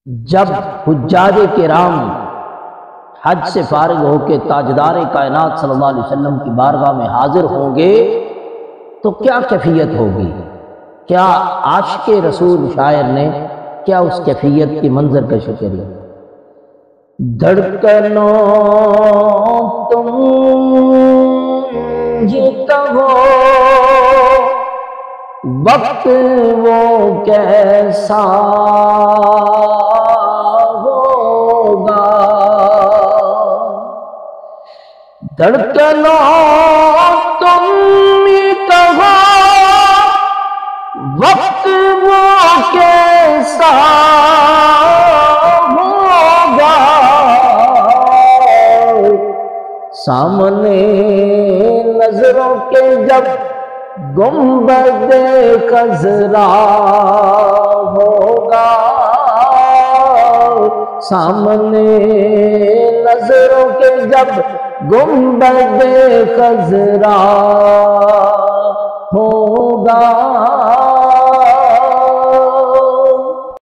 جب حجاج کرام حج سے فارغ ہو کے تاجدار کائنات صلی اللہ علیہ وسلم کی بارگاہ میں حاضر ہوں گے تو کیا کیفیت ہوگی؟ کیا عاشق رسول شاعر نے کیا اس کیفیت کی منظر کشی کری؟ دھڑکنوں تم ہی کہو وقت وہ کیسا ہوگا، دھڑکنوں تم ہی کہو وقت وہ کیسا ہوگا، سامنے نظروں کے جب گنبد خضرا ہوگا، سامنے نظروں کے جب گنبد خضرا ہوگا،